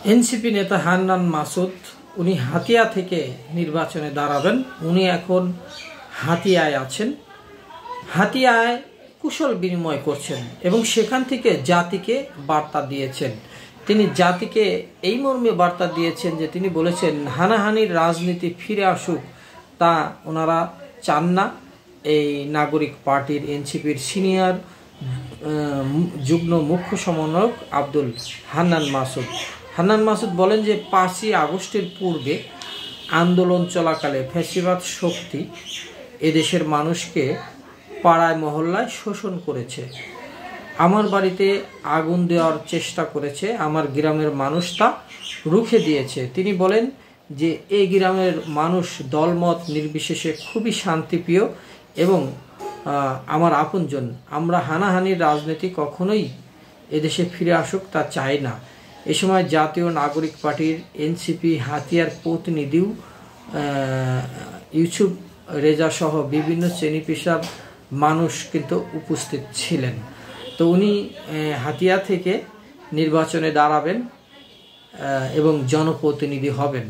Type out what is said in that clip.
NCP নেতা হান্নান মাসুদ উনি হাতিয়া থেকে নির্বাচনে দাঁড়াবেন। উনি এখন হাতিয়ায় আছেন, হাতিয়ায় কুশল বিনিময় করছেন এবং সেখান থেকে জাতিকে বার্তা দিয়েছেন। তিনি জাতিকে এই মর্মে বার্তা দিয়েছেন যে তিনি বলেছেন হানাহানির রাজনীতি ফিরে আসুক, তা ওনারা চান না। এই নাগরিক পার্টির এনসিপির সিনিয়র যুগ্ম মুখ্য সমন্বয়ক আব্দুল হান্নান মাসুদ বলেন যে 5ই আগস্টের পূর্বে আন্দোলন চলাকালে ফ্যাসিবাদ শক্তি এদেশের মানুষকে পাড়ায় মহল্লায় শোষণ করেছে, আমার বাড়িতে আগুন দেওয়ার চেষ্টা করেছে, আমার গ্রামের মানুষ তা রুখে দিয়েছে। তিনি বলেন যে এই গ্রামের মানুষ দলমত নির্বিশেষে খুবই শান্তিপ্রিয় এবং আমার আপনজন। আমরা হানাহানির রাজনীতি কখনোই এদেশে ফিরে আসুক তা চাই না। এ সময় জাতীয় নাগরিক পার্টির এনসিপি হাতিয়ার প্রতিনিধিও ইউসুফ রেজা সহ বিভিন্ন শ্রেণী পেশার মানুষ কিন্তু উপস্থিত ছিলেন। তো উনি হাতিয়া থেকে নির্বাচনে দাঁড়াবেন এবং জনপ্রতিনিধি হবেন।